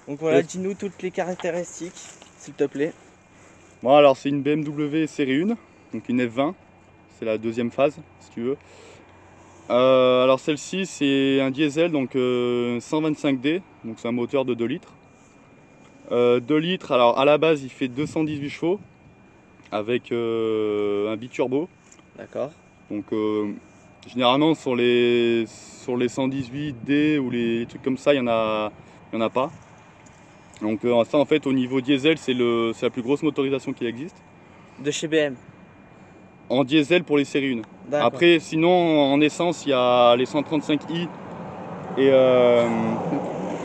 Donc voilà, dis-nous toutes les caractéristiques, s'il te plaît. Bon, alors c'est une BMW série 1, donc une F20, c'est la deuxième phase si tu veux. Alors celle-ci c'est un diesel, donc 125D, donc c'est un moteur de 2 litres. 2 litres, alors à la base il fait 218 chevaux avec un biturbo. D'accord. Donc généralement sur les 118D ou les trucs comme ça, il y en a pas. Donc ça en fait au niveau diesel c'est la plus grosse motorisation qui existe. De chez BM. En diesel pour les séries 1. D'accord. Après sinon en essence il y a les 135i et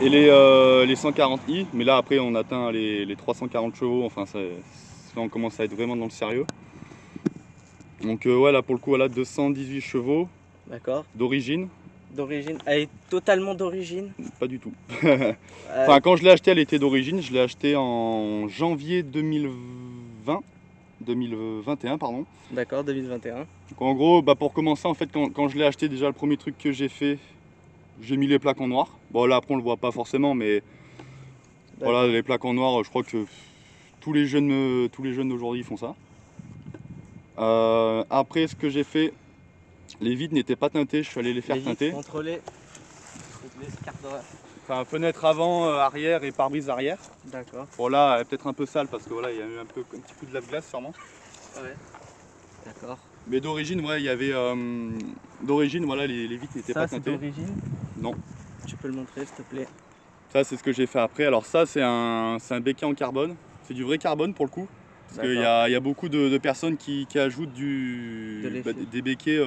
les 140i, mais là après on atteint les 340 chevaux, enfin là on commence à être vraiment dans le sérieux. Donc ouais, là pour le coup elle a 218 chevaux. D'accord. D'origine. D'origine. Elle est totalement d'origine? Pas du tout. Enfin quand je l'ai acheté elle était d'origine, je l'ai acheté en janvier 2021 pardon. D'accord, 2021. Donc en gros pour commencer en fait quand je l'ai acheté, déjà le premier truc que j'ai fait, j'ai mis les plaques en noir. Bon là après on le voit pas forcément, mais voilà, les plaques en noir, je crois que tous les jeunes d'aujourd'hui font ça. Après ce que j'ai fait, les vitres n'étaient pas teintées, je suis allé les faire teinter. Contrôler les cartes d'horaire. Enfin fenêtre avant, arrière et pare-brise arrière. D'accord. Bon là elle est peut-être un peu sale parce que voilà il y a eu un petit coup de lave-glace sûrement. Ouais. D'accord. Mais d'origine ouais il y avait d'origine voilà les vitres n'étaient pas teintées. Ça c'est d'origine? Non. Tu peux le montrer s'il te plaît? Ça c'est ce que j'ai fait après. Alors ça c'est un béquet en carbone. C'est du vrai carbone pour le coup. Parce qu'il y a beaucoup de personnes qui ajoutent des béquets,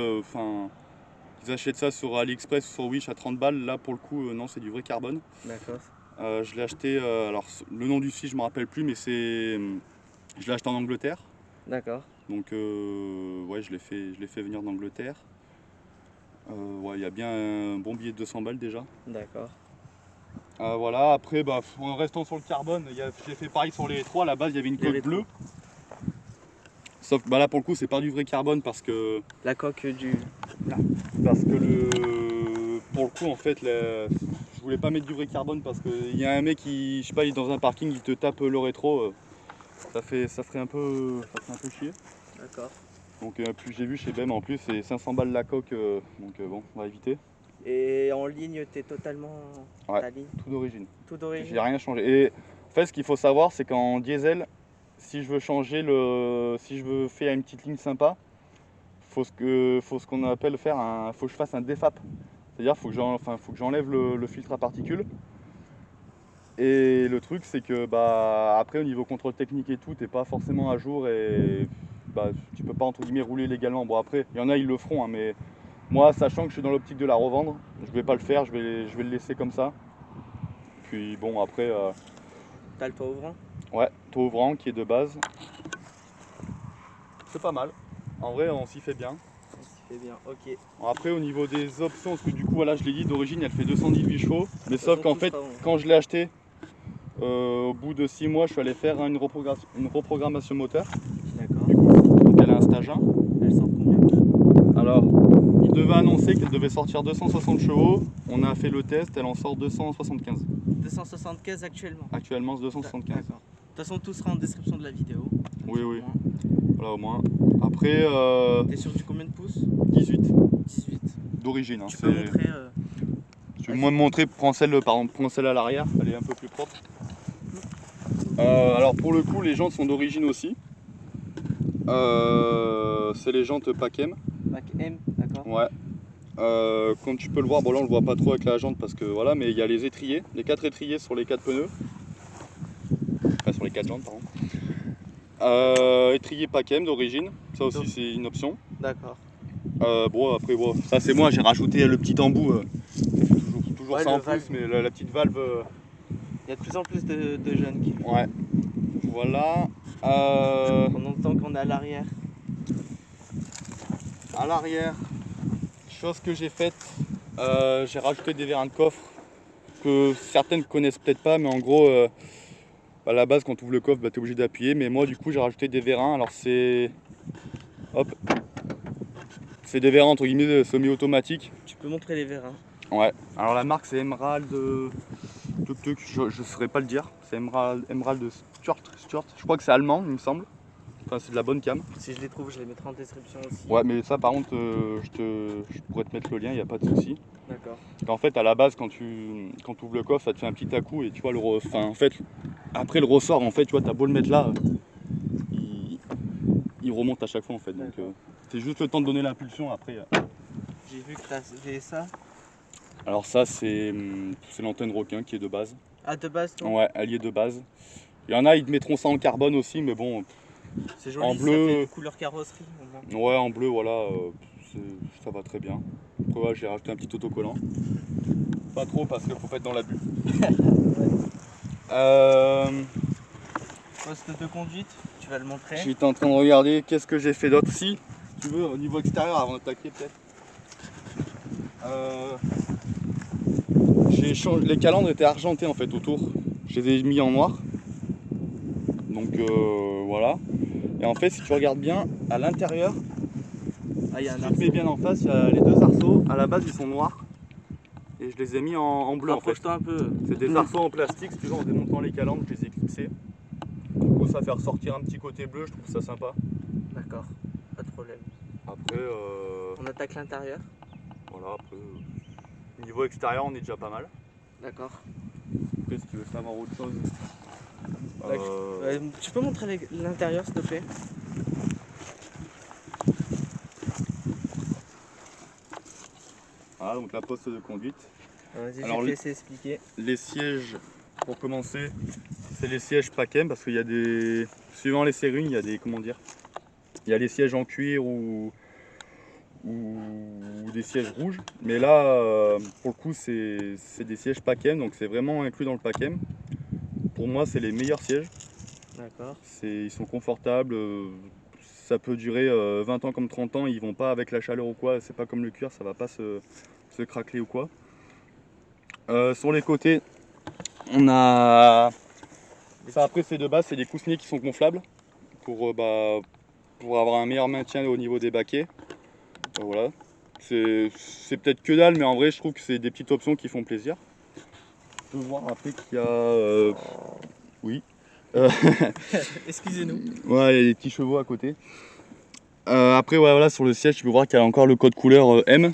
ils achètent ça sur AliExpress ou sur Wish à 30 balles. Là pour le coup non, c'est du vrai carbone. D'accord. Je l'ai acheté, alors le nom du site je me rappelle plus, mais je l'ai acheté en Angleterre. D'accord. Donc ouais, je l'ai fait venir d'Angleterre. Ouais, il y a bien un bon billet de 200 balles déjà. D'accord. Voilà, après en restant sur le carbone, j'ai fait pareil sur les trois. À la base il y avait une coque bleue. Sauf que là pour le coup c'est pas du vrai carbone parce que... La coque du... Là. Parce que pour le coup en fait je voulais pas mettre du vrai carbone parce qu'il y a un mec qui, je sais pas, il est dans un parking, il te tape le rétro, ça ferait un peu chier. D'accord. Donc plus j'ai vu chez BM en plus c'est 500 balles la coque, donc bon on va éviter. Et en ligne t'es totalement... Ouais, ta ligne? tout d'origine. Tout d'origine? J'ai rien changé. Et en fait ce qu'il faut savoir c'est qu'en diesel, si je veux changer si je veux faire une petite ligne sympa, faut ce qu'on appelle faut que je fasse un défap. C'est-à-dire faut que j'enlève le filtre à particules. Et le truc c'est que après au niveau contrôle technique et tout, t'es pas forcément à jour et tu peux pas entre guillemets rouler légalement. Bon après, il y en a ils le feront, hein, mais moi sachant que je suis dans l'optique de la revendre, je vais pas le faire, je vais le laisser comme ça. Puis bon après... T'as le toit ouvrant? Ouais, toit ouvrant qui est de base. C'est pas mal. En vrai on s'y fait bien. On s'y fait bien, ok. Bon, après au niveau des options, parce que du coup voilà je l'ai dit d'origine elle fait 218 chevaux. Mais sauf qu'en fait quand je l'ai acheté, au bout de 6 mois je suis allé faire une reprogrammation moteur. D'accord. Donc elle a un stage 1. Elle sort combien? Alors il devait annoncer qu'elle devait sortir 260 chevaux. On a fait le test, elle en sort 275. 275 actuellement? Actuellement c'est 275. D'accord. De toute façon tout sera en description de la vidéo. Oui oui. Voilà au moins. Après... T'es sur du combien de pouces? 18. 18. D'origine. Hein, tu peux montrer... Tu veux moins me montrer, prends celle à l'arrière, elle est un peu plus propre. Alors pour le coup les jantes sont d'origine aussi. C'est les jantes Pack M. Pack M, d'accord. Ouais. Comme tu peux le voir, bon là on le voit pas trop avec la jante parce que voilà, mais il y a les étriers, les 4 étriers sur les 4 pneus. Enfin sur les 4 jantes pardon. Étrier Pack M d'origine, ça aussi c'est une option. D'accord. Bon après bon, ça c'est moi, j'ai rajouté le petit embout, toujours ouais, ça en plus, mais la petite valve... Il y a de plus en plus de jeunes qui font. Ouais. Voilà. Pendant le temps qu'on est à l'arrière. À l'arrière, chose que j'ai faite, j'ai rajouté des vérins de coffre que certaines connaissent peut-être pas, mais en gros, à la base quand tu ouvres le coffre, tu es obligé d'appuyer, mais moi du coup j'ai rajouté des vérins. Alors c'est... Hop. C'est des vérins entre guillemets semi-automatiques. Tu peux montrer les vérins? Ouais. Alors la marque c'est Emerald... Je saurais pas le dire. C'est Emerald Stuart. Je crois que c'est allemand, il me semble. Enfin, c'est de la bonne cam. Si je les trouve, je les mettrai en description aussi. Ouais, mais ça, par contre, je pourrais te mettre le lien, il n'y a pas de souci. D'accord. En fait, à la base, quand tu ouvres le coffre, ça te fait un petit à-coup et tu vois, en fait, après le ressort, en fait, tu vois, t'as beau le mettre là, il remonte à chaque fois, en fait. Donc, c'est juste le temps de donner l'impulsion après. J'ai vu que tu avais ça. Alors, ça, c'est l'antenne requin qui est de base. Ah, de base, toi? Ouais, elle y est de base. Il y en a, ils te mettront ça en carbone aussi, mais bon. C'est joli, en bleu, ça fait une couleur carrosserie au moins. Ouais, en bleu, voilà, ça va très bien. Après, ouais, j'ai rajouté un petit autocollant. Pas trop parce qu'il faut pas être dans l'abus. Poste de conduite, tu vas le montrer. J'étais en train de regarder qu'est-ce que j'ai fait d'autre. Si tu veux, au niveau extérieur, avant d'attaquer peut-être. Les calandres étaient argentés en fait autour. Je les ai mis en noir. Donc voilà. Et en fait, si tu regardes bien, à l'intérieur, Ah, il y a un si tu arceau. te mets bien en face, il y a les deux arceaux. À la base, ils sont noirs. Et je les ai mis en bleu en fait. Rapproche-toi un peu. C'est des arceaux en plastique, si tu veux, en démontant les calandres, je les ai clipsés. Du coup, ça fait ressortir un petit côté bleu, je trouve ça sympa. D'accord, pas de problème. Après, On attaque l'intérieur. voilà, après, niveau extérieur, on est déjà pas mal. D'accord. Après, si tu veux savoir autre chose. Tu peux montrer l'intérieur, s'il te plaît? Voilà, donc la poste de conduite. Vas-y, Alors, je vais te laisser expliquer. Les sièges, pour commencer, c'est les sièges Packem parce qu'il y a des. Suivant les séries, il y a des. Comment dire? Il y a les sièges en cuir ou des sièges rouges. Mais là, pour le coup, c'est des sièges Packem, donc c'est vraiment inclus dans le Packem. Pour moi, c'est les meilleurs sièges. D'accord. Ils sont confortables. Ça peut durer 20 ans comme 30 ans. Ils vont pas avec la chaleur ou quoi. C'est pas comme le cuir, ça va pas se craqueler ou quoi. Sur les côtés, on a. Ça, après, c'est de base, c'est des coussinets qui sont gonflables pour avoir un meilleur maintien au niveau des baquets. Voilà. C'est peut-être que dalle, mais en vrai, je trouve que c'est des petites options qui font plaisir. On peut voir après qu'il y a. Oui. Excusez-nous. Ouais, il y a des petits chevaux à côté. Après, ouais, voilà, sur le siège, tu peux voir qu'il y a encore le code couleur M.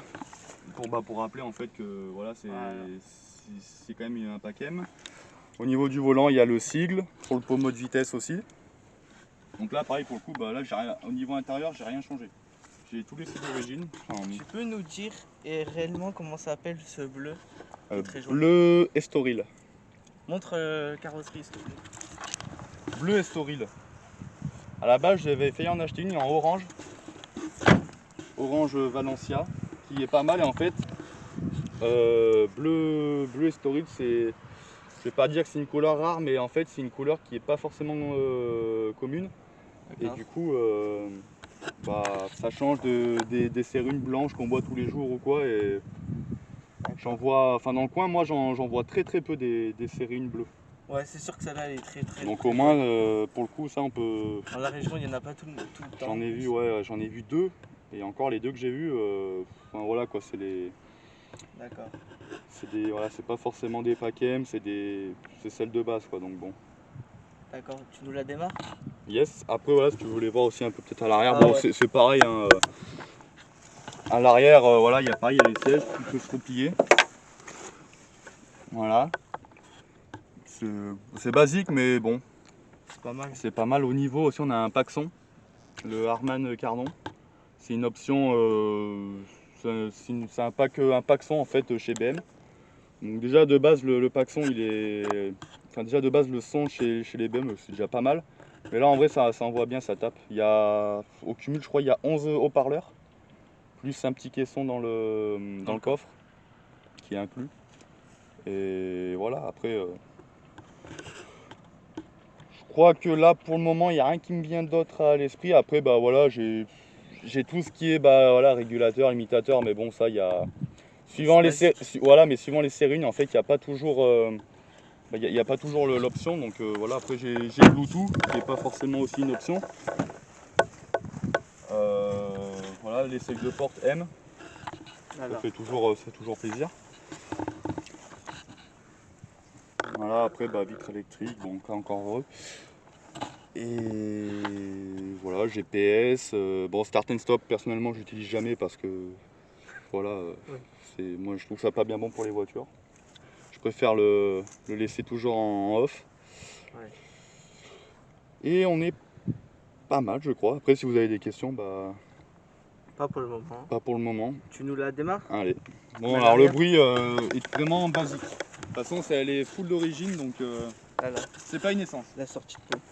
Pour rappeler en fait que voilà, c'est quand même un pack M. Au niveau du volant, il y a le sigle pour le pommeau de vitesse aussi. Donc là, pareil pour le coup, là, au niveau intérieur, j'ai rien changé. J'ai tous les sigles d'origine. Tu peux nous dire réellement comment s'appelle ce bleu? Très joli. Bleu Estoril. Montre carrosserie, s'il te plaît. Bleu Estoril. À la base, j'avais failli en acheter une en orange. Orange Valencia, qui est pas mal. Et en fait, bleu Estoril, c'est. Je vais pas dire que c'est une couleur rare, mais en fait, c'est une couleur qui est pas forcément commune. Et du coup, ça change des cérules blanches qu'on voit tous les jours ou quoi. Et j'en vois, enfin dans le coin, moi j'en vois très peu des cérules bleues. Ouais, c'est sûr que celle-là elle est très. Donc au moins, pour le coup, ça on peut. Dans la région, il n'y en a pas tout le temps. J'en ai vu deux. Et encore les deux que j'ai vus, voilà quoi, c'est les. D'accord. C'est pas forcément des Packem, c'est celles de base quoi, donc bon. D'accord, tu nous la démarres? Yes, après voilà, si tu voulais voir aussi un peu peut-être à l'arrière, Ouais. c'est pareil. Hein, à l'arrière, voilà, il y a les sièges qui peuvent se replier. Voilà. C'est basique, mais bon. C'est pas mal. C'est pas mal. Au niveau aussi, on a un paxon, le Harman Kardon. C'est une option, c'est un paxon en fait chez BM. Donc déjà de base le paxon déjà de base le son chez les BM c'est déjà pas mal. Mais là en vrai ça envoie bien, ça tape. Au cumul je crois il y a 11 haut-parleurs, plus un petit caisson dans le coffre qui est inclus. Et voilà, après je crois que là pour le moment il n'y a rien qui me vient d'autre à l'esprit. Après voilà, j'ai tout ce qui est régulateur, imitateur, mais bon ça il y a. Suivant les séries, en fait, il n'y a pas toujours, y a pas toujours l'option. Donc voilà, après j'ai Bluetooth, qui n'est pas forcément aussi une option. Voilà, les seuils de porte M. Ça fait toujours plaisir. Voilà, après bah, vitre électrique, donc encore heureux. Et voilà, GPS. Bon, start and stop, personnellement, j'utilise jamais parce que voilà, moi je trouve ça pas bien bon pour les voitures. Je préfère le laisser toujours en off. Ouais. Et on est pas mal, je crois. Après, si vous avez des questions, bah. Pas pour le moment. Pas pour le moment. Tu nous la démarres? Allez. Bon, alors le bruit est vraiment basique. De toute façon, elle est full d'origine, donc Voilà. c'est pas une essence. La sortie de peau.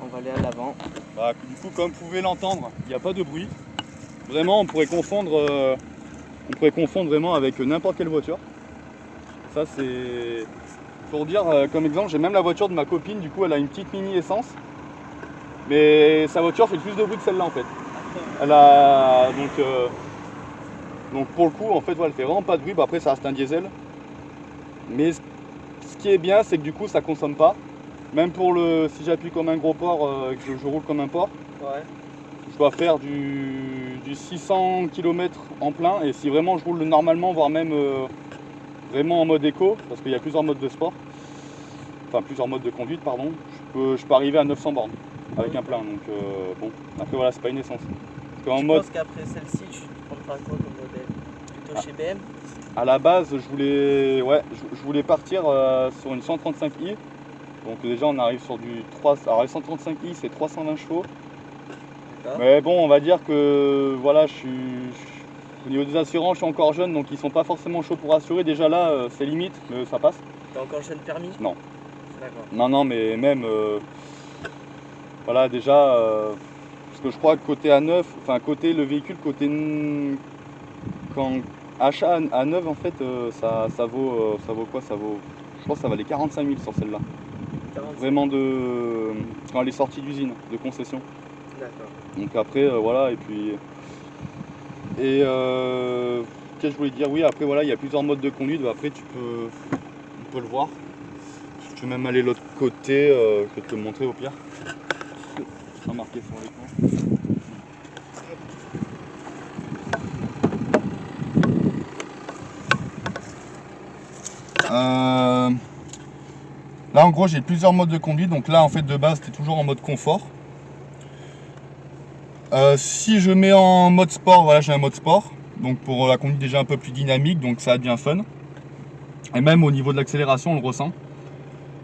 On va aller à l'avant. Bah, du coup, comme vous pouvez l'entendre, il n'y a pas de bruit. Vraiment, on pourrait confondre vraiment avec n'importe quelle voiture. Ça, c'est pour dire, comme exemple, j'ai même la voiture de ma copine. Du coup, elle a une petite mini essence, mais sa voiture fait plus de bruit que celle-là en fait. Elle a donc pour le coup, en fait, elle fait vraiment pas de bruit. Bah, après, ça reste un diesel. Mais ce qui est bien, c'est que du coup, ça consomme pas. Même pour si j'appuie comme un gros porc, que je roule comme un porc, Ouais. je dois faire du 600 km en plein. Et si vraiment je roule normalement, voire même vraiment en mode éco, parce qu'il y a plusieurs modes de sport, enfin plusieurs modes de conduite, pardon, je peux arriver à 900 bornes avec un plein. Donc bon, après voilà, c'est pas une essence. Tu penses qu'après celle-ci, tu prendras quoi comme modèle? Plutôt chez BM? À la base, je voulais partir sur une 135i. Donc déjà on arrive sur du 3. Alors les 135i c'est 320 chevaux. Mais bon, on va dire que voilà, au niveau des assurances, je suis encore jeune, donc ils sont pas forcément chauds pour assurer. Déjà là, c'est limite, mais ça passe. T'es encore jeune permis? Non. D'accord. Non, mais même voilà déjà, parce que je crois que côté A9, enfin côté le véhicule, quand achat à 9 en fait, ça vaut quoi? Je pense que ça valait 45 000 sur celle-là. Vraiment quand elle est sortie d'usine, de concession. D'accord. Donc après voilà, et puis qu'est-ce que je voulais dire? Oui, après voilà, il y a plusieurs modes de conduite. Bah, après on peut le voir. Je vais même aller de l'autre côté, je vais te le montrer au pire. C'est marqué sur l'écran. Là en gros j'ai plusieurs modes de conduite. Donc là en fait de base tu es toujours en mode confort. Si je mets en mode sport, voilà, j'ai un mode sport, donc pour la conduite déjà un peu plus dynamique, donc ça devient fun. Et même au niveau de l'accélération, on le ressent.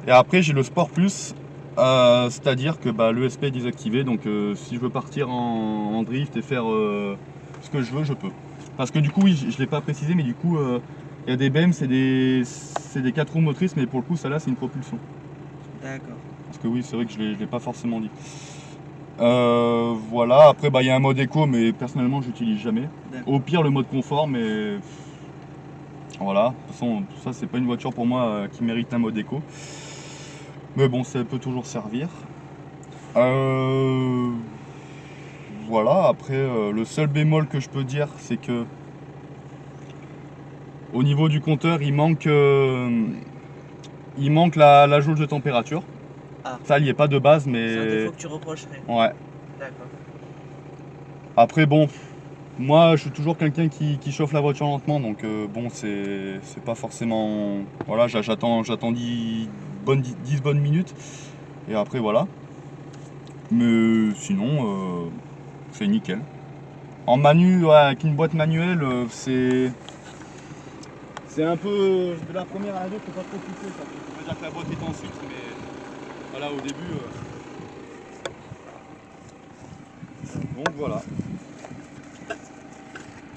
Et après j'ai le sport plus, c'est-à-dire que l'ESP est désactivé, donc si je veux partir en drift et faire ce que je veux, je peux. Parce que du coup, oui, je ne l'ai pas précisé, mais du coup, il y a des BM, c'est des 4 roues motrices, mais pour le coup, celle-là, c'est une propulsion. D'accord. Parce que oui, c'est vrai que je ne l'ai pas forcément dit. Voilà, après il y a un mode éco, mais personnellement j'utilise jamais. Au pire le mode confort, mais voilà, de toute façon ça c'est pas une voiture pour moi qui mérite un mode éco. Mais bon, ça peut toujours servir. Voilà, après le seul bémol que je peux dire, c'est que au niveau du compteur il manque la jauge de température. Ah. Ça il n'y est pas de base, mais c'est un défaut que tu reprocherais. Ouais. D'accord. Après bon, moi je suis toujours quelqu'un qui chauffe la voiture lentement, donc bon c'est pas forcément. Voilà, j'attends 10 bonnes minutes et après voilà. Mais sinon c'est nickel. En ouais, avec une boîte manuelle, c'est un peu. De la première à la deuxième, faut pas trop pousser ça. On va dire que la boîte est en sucre, mais voilà au début. Donc voilà.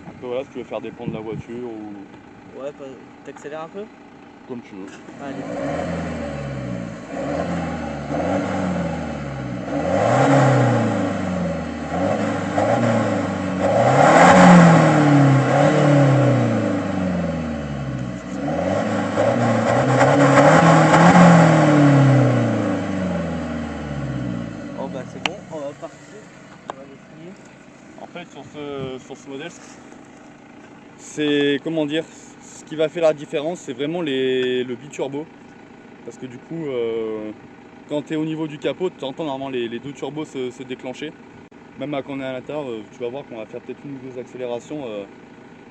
Après voilà, si tu veux faire dépendre la voiture ou. Ouais, t'accélères un peu? Comme tu veux. Allez. Oh bah c'est bon, on va partir. On va l'essayer. En fait sur ce modèle, c'est comment dire, ce qui va faire la différence, c'est vraiment le biturbo. Parce que du coup, quand tu es au niveau du capot, tu entends normalement les deux turbos se déclencher. Même quand on est à l'intérieur, tu vas voir qu'on va faire peut-être une ou deux accélérations.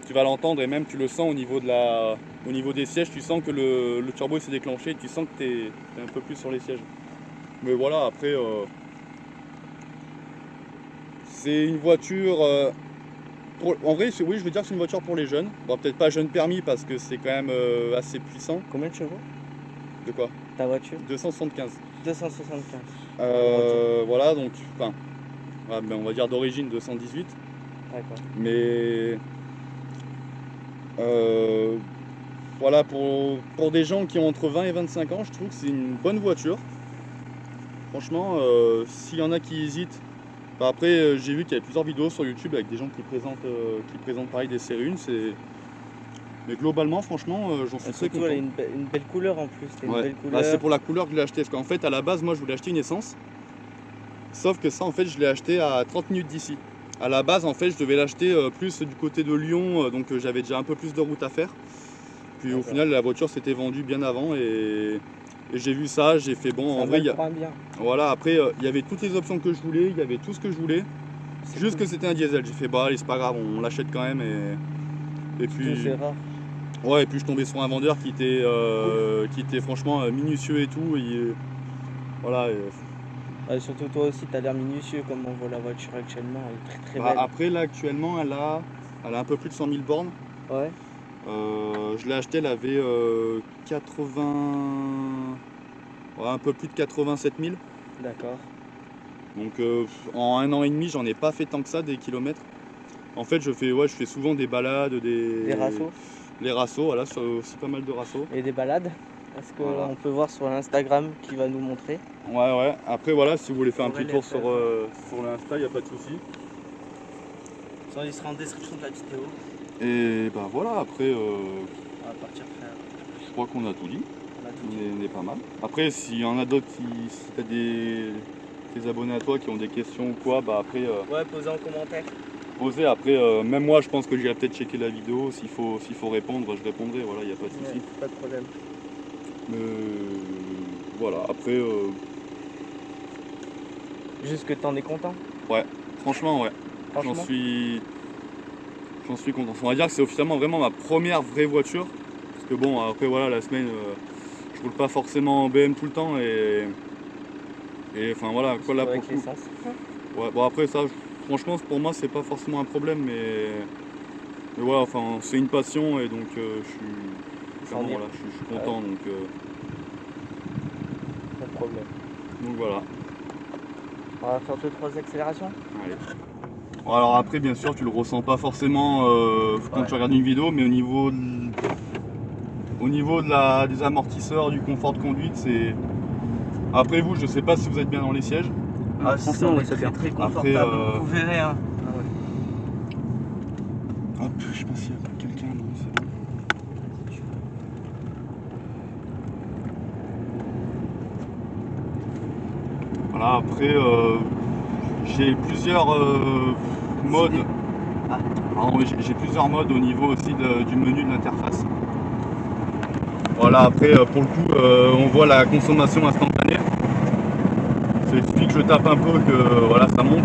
Tu vas l'entendre et même tu le sens au niveau, au niveau des sièges, tu sens que le turbo s'est déclenché et tu sens que tu es un peu plus sur les sièges. Mais voilà, après, c'est une voiture... en vrai, oui, je veux dire que c'est une voiture pour les jeunes. Bon, peut-être pas jeune permis parce que c'est quand même assez puissant. Combien de chevaux? De quoi? Ta voiture? 275. 275. Voilà, donc, enfin, on va dire d'origine 218. D'accord. Mais voilà, pour des gens qui ont entre 20 et 25 ans, je trouve que c'est une bonne voiture. Franchement, s'il y en a qui hésitent, bah après j'ai vu qu'il y avait plusieurs vidéos sur YouTube avec des gens qui présentent pareil des séries 1. Mais globalement, franchement, j'en suis très Surtout, content. elle a une belle couleur en plus. Une Ouais. belle Bah, couleur. c'est pour la couleur que je l'ai acheté. Parce qu'en fait, à la base, moi, je voulais acheter une essence. Sauf que ça, en fait, je l'ai acheté à 30 minutes d'ici. À la base, en fait, je devais l'acheter plus du côté de Lyon, donc j'avais déjà un peu plus de route à faire. Puis au final, la voiture s'était vendue bien avant et j'ai vu ça, j'ai fait bon. Ça En vrai, bien. voilà. Après, il y avait toutes les options que je voulais, il y avait tout ce que je voulais. Juste que c'était un diesel. J'ai fait bah allez, c'est pas grave, on l'achète quand même et puis. C'est rare. Ouais, et puis je tombais sur un vendeur qui était franchement minutieux et tout. Voilà. Ouais, surtout toi aussi, tu as l'air minutieux comme on voit la voiture actuellement. Elle est très très belle. Après, là, actuellement, elle a un peu plus de 100 000 bornes. Ouais. Je l'ai acheté, elle avait 80... ouais, un peu plus de 87 000. D'accord. Donc en 1 an et demi, j'en ai pas fait tant que ça, des kilomètres. En fait, je fais souvent des balades, Des rassos. Les rassos, voilà, aussi pas mal de rassos. Et des balades. Parce qu'on Voilà. peut voir sur l'Instagram qui va nous montrer. Ouais. Après, voilà, si vous voulez faire un petit tour sur faire. l'Insta, il n'y a pas de souci. Ça, il sera en description de la vidéo. Et bah voilà, après, On va partir faire. je crois qu'on a tout dit. On a tout dit. On est pas mal. Après, s'il y en a d'autres, si t'as des abonnés à toi qui ont des questions ou quoi, bah après, Ouais, posez en commentaire. posez. Après, même moi, je pense que j'irai peut-être checker la vidéo. S'il faut répondre, je répondrai. Voilà, il n'y a pas de souci. Ouais, pas de problème. Mais voilà, après, Juste que t'en es content. franchement, ouais. Franchement. J'en suis content. On va dire que c'est officiellement vraiment ma première vraie voiture. Parce que bon, après voilà, la semaine, je roule pas forcément en BM tout le temps et enfin voilà, quoi là pour le Avec coup. l'essence. Ouais, bon après ça, franchement pour moi c'est pas forcément un problème, mais voilà, enfin c'est une passion et donc je suis Sans dire. voilà, je suis content Pas de problème. donc voilà. On va faire 2-3 accélérations. Allez. Bon, alors après bien sûr tu le ressens pas forcément quand tu regardes une vidéo, mais au niveau des amortisseurs, du confort de conduite, c'est... Après vous, je sais pas si vous êtes bien dans les sièges. Ah si, on est très confortable, vous verrez hein. Ah ouais. Hop, je sais pas s'il y a quelqu'un, non c'est bon. Voilà, après j'ai plusieurs modes. Pardon, j'ai plusieurs modes au niveau aussi du menu de l'interface. Voilà, après pour le coup on voit la consommation instantanée. Il suffit que je tape un peu que voilà ça monte.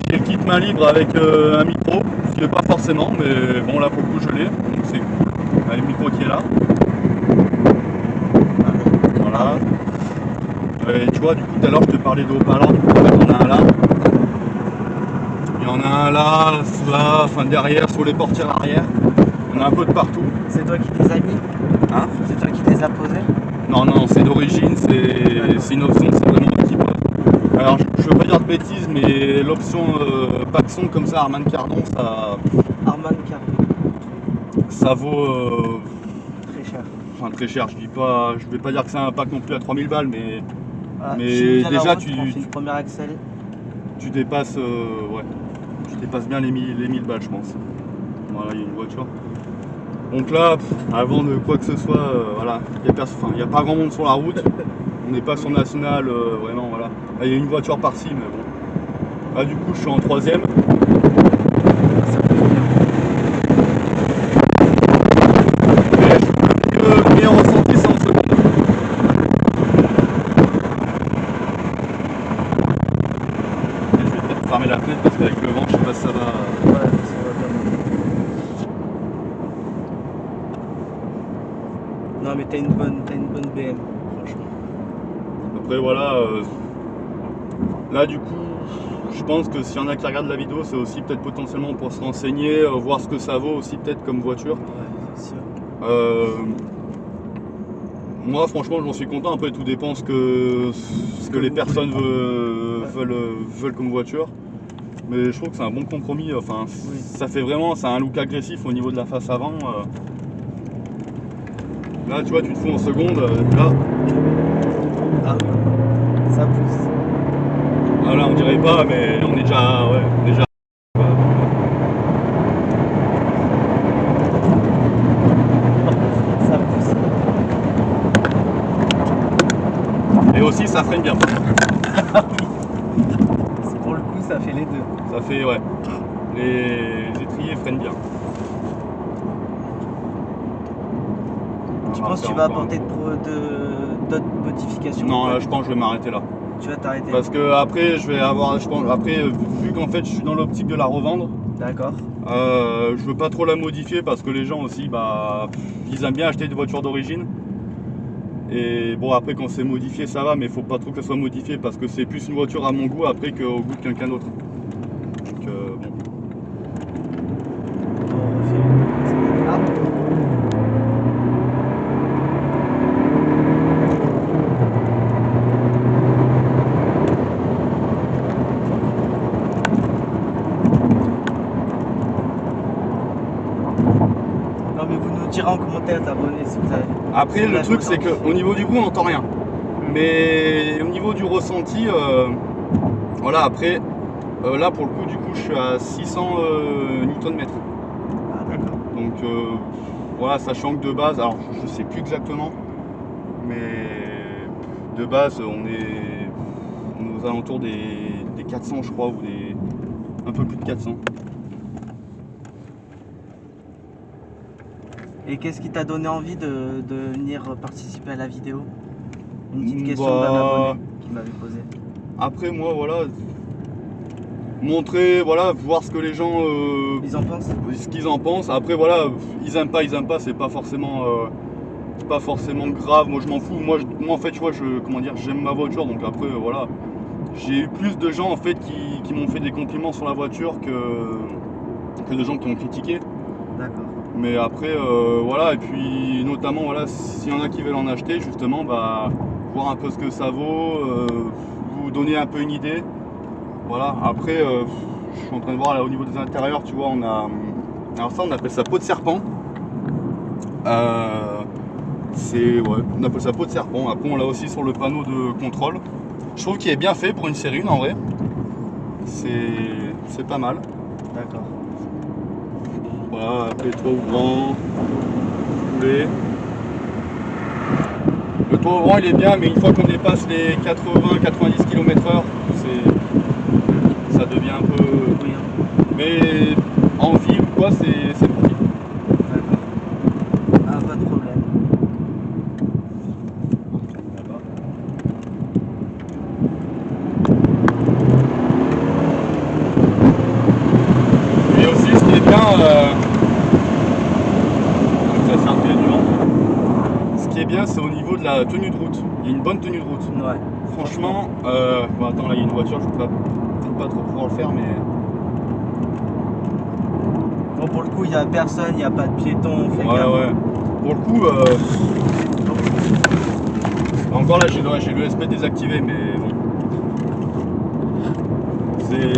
J'ai le kit main libre avec un micro, ce qui n'est pas forcément, mais bon là pour le coup je l'ai, donc c'est cool. Il y a le micro qui est là. Voilà. Et tu vois, du coup tout à l'heure je te parlais de haut-parleur, du coup en fait on a un là. Il y en a un là, là, enfin derrière, sur les portières arrière. On a un peu de partout. C'est toi qui les as mis? Hein? C'est toi qui les as posés? Non, c'est d'origine, c'est une option, c'est vraiment équipe. Alors je veux pas dire de bêtises, mais l'option pack son comme ça, Harman Kardon, Harman Kardon. Ça vaut très cher. Enfin très cher, je vais pas dire que c'est un pack non plus à 3000 balles, mais, Voilà, mais déjà route, une première axelle. Tu dépasses tu dépasses bien les 1000 balles je pense. Voilà, il y a une voiture. Donc là, avant de quoi que ce soit, voilà, il n'y a pas grand monde sur la route. On n'est pas sur National, vraiment, voilà. Là, il y a une voiture par-ci, mais bon. Là, du coup, je suis en 3ème. mais t'as une bonne BM, franchement. Après voilà, là du coup, je pense que s'il y en a qui regardent la vidéo, c'est aussi peut-être potentiellement pour se renseigner, voir ce que ça vaut aussi peut-être comme voiture. Ouais, c'est sûr. Moi franchement j'en suis content, après tout dépend ce que les personnes veulent comme voiture. Mais je trouve que c'est un bon compromis, enfin Oui. ça fait vraiment, c'est un look agressif au niveau de la face avant. Là tu vois, tu te fous en seconde, là. Ah oui, ça pousse. Ah là on dirait pas, mais on est déjà, ouais, déjà. Ça pousse. Et aussi ça freine bien. Ah oui. Pour le coup, ça fait les deux. Ça fait, ouais, les étriers freinent bien. Tu penses que tu vas apporter d'autres modifications? Non, là je pense que je vais m'arrêter là. Tu vas t'arrêter. Parce que après je vais avoir, je pense, après vu qu'en fait je suis dans l'optique de la revendre, D'accord. je veux pas trop la modifier parce que les gens aussi, bah, ils aiment bien acheter des voitures d'origine. Et bon, après quand c'est modifié ça va, mais il faut pas trop que ça soit modifié parce que c'est plus une voiture à mon goût après qu'au goût de quelqu'un d'autre. Donc bon. On refait. Ah. Non mais vous nous direz en commentaire d'abonner si vous avez. Après le truc c'est qu'au niveau du goût on n'entend rien. Mais au niveau du ressenti, voilà, après, là pour le coup du coup je suis à 600 Nm. Ah d'accord. Donc voilà, sachant que de base, alors je sais plus exactement, mais de base on est aux alentours des 400 je crois, ou un peu plus de 400. Et qu'est-ce qui t'a donné envie de venir participer à la vidéo? Une petite question d'un abonné qui m'avait posé. Après moi voilà, montrer, voilà, voir ce que les gens Ils en pensent? ce qu'ils en pensent. Après voilà, ils aiment pas, c'est pas forcément grave, moi je m'en fous. Moi en fait tu vois, comment dire, j'aime ma voiture, donc après voilà. J'ai eu plus de gens en fait qui m'ont fait des compliments sur la voiture que de gens qui ont critiqué. D'accord. Mais après voilà, et puis notamment voilà, s'il y en a qui veulent en acheter justement, bah voir un peu ce que ça vaut, vous donner un peu une idée. Voilà, après je suis en train de voir là au niveau des intérieurs, tu vois, on a. Alors ça on appelle ça peau de serpent. Ouais, on appelle ça peau de serpent. Après on l'a aussi sur le panneau de contrôle. Je trouve qu'il est bien fait pour une série 1 en vrai. C'est pas mal. D'accord. Voilà, après toit ouvrant, coulé. Le toit ouvrant il est bien, mais une fois qu'on dépasse les 80-90 km/h, ça devient un peu. Mais en ville ou quoi, c'est tranquille. D'accord. Ah, pas de problème. Et aussi, ce qui est bien, ça c'est un peu du vent. Ce qui est bien, c'est au niveau de la tenue de route. Il y a une bonne tenue de route. Ouais. Franchement, bon, attends, là il y a une voiture, je ne vais peut-être pas trop pouvoir le faire, mais. Bon, pour le coup, il n'y a personne, il n'y a pas de piéton. Ouais. Pour le coup, encore là, j'ai l'ESP désactivé, mais bon. C'est.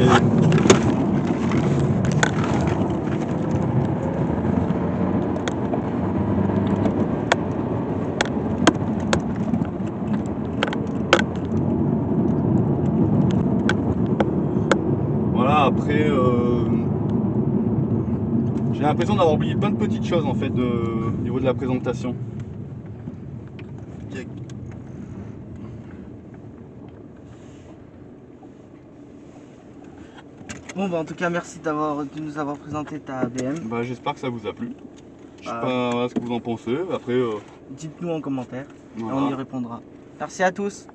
Voilà, après. J'ai l'impression d'avoir oublié plein de petites choses en fait au niveau de la présentation. Bon, bah en tout cas, merci de nous avoir présenté ta BM. Bah, j'espère que ça vous a plu. Je sais pas ce que vous en pensez. Après, dites-nous en commentaire, voilà. et on y répondra. Merci à tous.